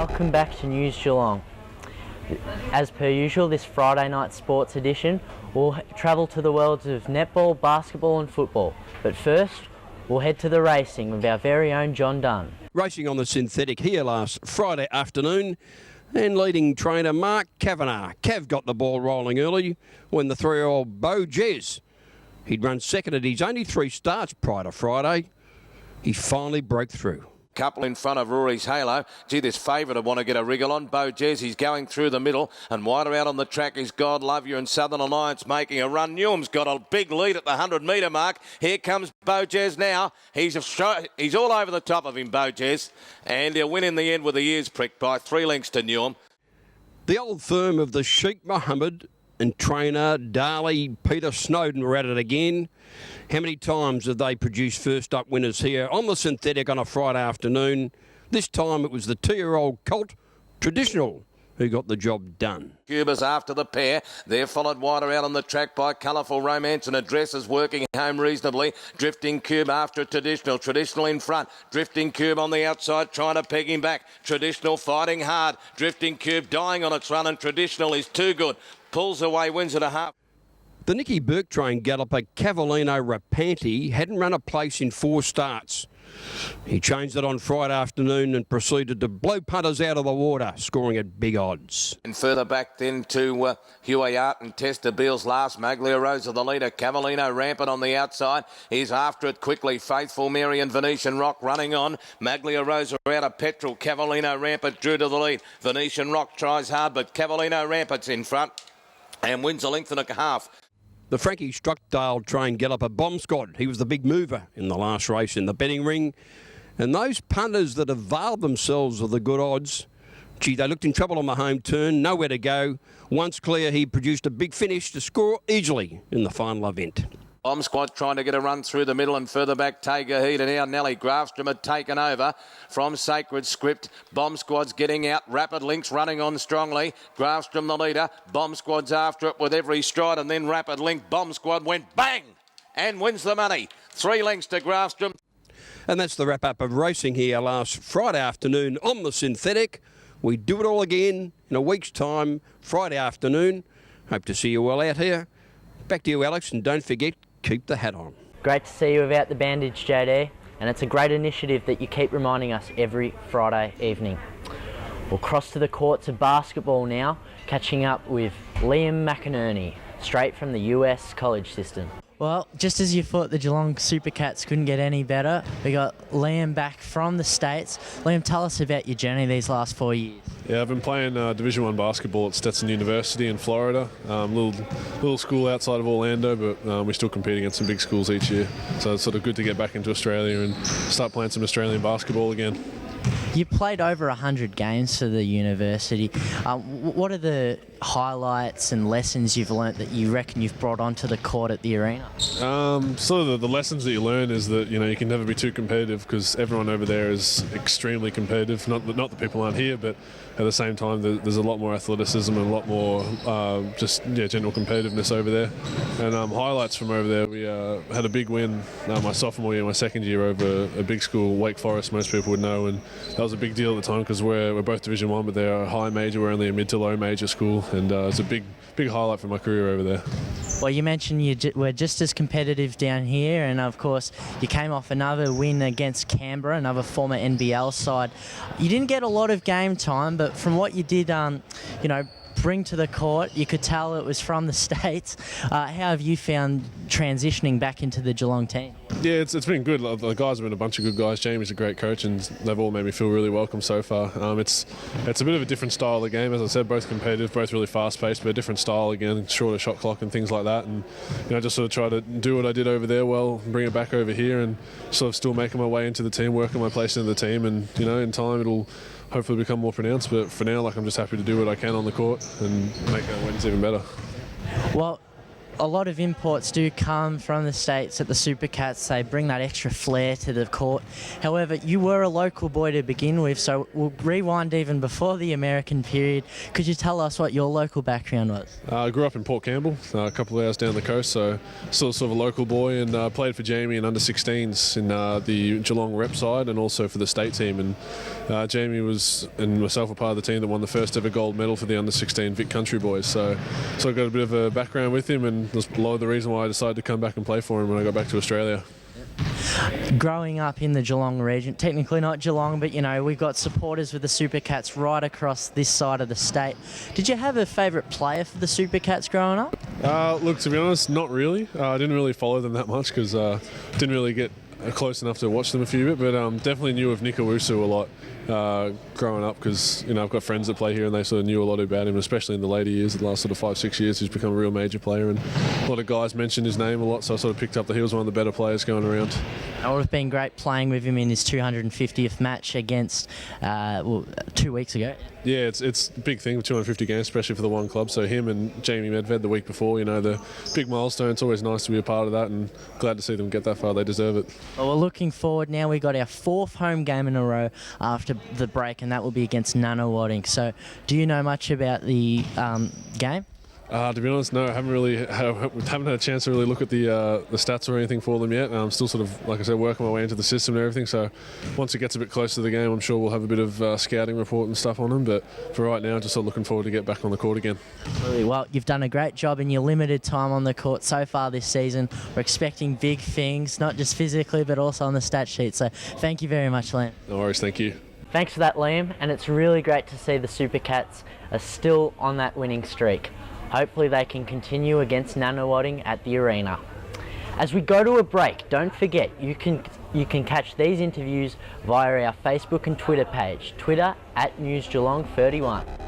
Welcome back to News Geelong. As per usual, this Friday night sports edition, we'll travel to the worlds of netball, basketball and football. But first, we'll head to the racing with our very own John Dunn. Racing on the synthetic here last Friday afternoon, and leading trainer Mark Kavanagh. Cav got the ball rolling early when the 3-year-old Bo Jez, he'd run second at his only 3 starts prior to Friday, he finally broke through. Couple in front of Rory's Halo. Gee, this favourite would want to get a wriggle on. Bo Jez, he's going through the middle, and wider out on the track is God Love You and Southern Alliance making a run. Newham's got a big lead at the 100-metre mark. Here comes Bo Jez now. He's all over the top of him, Bo Jez, and he'll win in the end with the ears pricked by 3 lengths to Newham. The old firm of the Sheikh Mohammed and trainer Darley Peter Snowden were at it again. How many times have they produced first-up winners here on the synthetic on a Friday afternoon? This time it was the 2-year-old colt, Traditional, who got the job done. Cuba's after the pair. They're followed wider out on the track by Colourful Romance and Addresses working home reasonably. Drifting Cube after Traditional. Traditional in front. Drifting Cube on the outside trying to peg him back. Traditional fighting hard. Drifting Cube dying on its run, and Traditional is too good. Pulls away, wins at a half. The Nicky Burke train galloper Cavallino Rapanti hadn't run a place in 4 starts. He changed it on Friday afternoon and proceeded to blow punters out of the water, scoring at big odds. And further back then to Huey Art and Tester Beals last. Maglia Rosa the leader. Cavallino rampant on the outside. He's after it quickly. Faithful Mary and Venetian Rock running on. Maglia Rosa out of petrol. Cavallino rampant drew to the lead. Venetian Rock tries hard, but Cavallino rampant's in front and wins a length and a half. The Frankie Struckdale train galloper Bomb Squad, he was the big mover in the last race in the betting ring. And those punters that availed themselves of the good odds, gee, they looked in trouble on the home turn, nowhere to go. Once clear, he produced a big finish to score easily in the final event. Bomb Squad trying to get a run through the middle, and further back Tager Heat, and now Nellie Grafstrom had taken over from Sacred Script. Bomb Squad's getting out. Rapid Links running on strongly. Grafstrom the leader. Bomb Squad's after it with every stride, and then Rapid Link. Bomb Squad went bang and wins the money. 3 lengths to Grafstrom. And that's the wrap-up of racing here last Friday afternoon on the synthetic. We do it all again in a week's time, Friday afternoon. Hope to see you all out here. Back to you, Alex, and don't forget, keep the hat on. Great to see you without the bandage, JD, and it's a great initiative that you keep reminding us every Friday evening. We'll cross to the courts of basketball now, catching up with Liam McInerney, straight from the US college system. Well, just as you thought the Geelong Supercats couldn't get any better, we got Liam back from the States. Liam, tell us about your journey these last 4 years. Yeah, I've been playing Division 1 basketball at Stetson University in Florida. Little school outside of Orlando, but we still compete against some big schools each year. So it's sort of good to get back into Australia and start playing some Australian basketball again. You played over 100 games for the university. What are the highlights and lessons you've learnt that you reckon you've brought onto the court at the arena? Sort of the lessons that you learn is that you can never be too competitive, because everyone over there is extremely competitive. Not the people aren't here, but at the same time there's a lot more athleticism and a lot more general competitiveness over there. And highlights from over there, we had a big win my sophomore year, my second year over a big school, Wake Forest, most people would know, and that was a big deal at the time because we're both Division 1, but they're a high major, we're only a mid to low major school, and it's a big highlight for my career over there. Well, you mentioned we're just as competitive down here, and of course you came off another win against Canberra, another former NBL side. You didn't get a lot of game time, but from what you did, bring to the court, you could tell it was from the States. How have you found transitioning back into the Geelong team? Yeah, it's been good. The guys have been a bunch of good guys. Jamie's a great coach, and they've all made me feel really welcome so far. It's a bit of a different style of game, as I said, both competitive, both really fast-paced, but a different style again, shorter shot clock and things like that. And just sort of try to do what I did over there well, bring it back over here, and sort of still making my way into the team, working my place into the team, and in time it'll hopefully become more pronounced. But for now, I'm just happy to do what I can on the court and make our wins even better. Well, a lot of imports do come from the States at the Supercats. They bring that extra flair to the court. However, you were a local boy to begin with, so we'll rewind even before the American period. Could you tell us what your local background was? I grew up in Port Campbell, a couple of hours down the coast, so still sort of a local boy, and played for Jamie in under-16s in the Geelong rep side and also for the state team. And Jamie and myself were part of the team that won the first ever gold medal for the under-16 Vic Country boys. So I got a bit of a background with him, and that's a lot of the reason why I decided to come back and play for him when I got back to Australia. Growing up in the Geelong region, technically not Geelong, but we've got supporters with the Supercats right across this side of the state. Did you have a favourite player for the Supercats growing up? Look, to be honest, not really. I didn't really follow them that much because didn't really get close enough to watch them a few bit, but definitely knew of Nick Owusu a lot growing up because I've got friends that play here and they sort of knew a lot about him, especially in the later years, the last sort of 5-6 years. He's become a real major player, and a lot of guys mentioned his name a lot, so I sort of picked up that he was one of the better players going around. It would have been great playing with him in his 250th match against 2 weeks ago. Yeah, it's a big thing with 250 games, especially for the one club. So him and Jamie Medved the week before, the big milestone. It's always nice to be a part of that, and glad to see them get that far. They deserve it. Well, we're looking forward now. We got our 4th home game in a row after the break, and that will be against No308. So, do you know much about the game? To be honest, no. I haven't had a chance to really look at the stats or anything for them yet. I'm still sort of, like I said, working my way into the system and everything. So once it gets a bit closer to the game, I'm sure we'll have a bit of scouting report and stuff on them. But for right now, just sort of looking forward to get back on the court again. Absolutely. Well, you've done a great job in your limited time on the court so far this season. We're expecting big things, not just physically, but also on the stat sheet. So thank you very much, Liam. No worries. Thank you. Thanks for that, Liam, and it's really great to see the Supercats are still on that winning streak. Hopefully they can continue against No308 at the arena. As we go to a break, don't forget you can catch these interviews via our Facebook and Twitter page. Twitter @NewsGeelong31.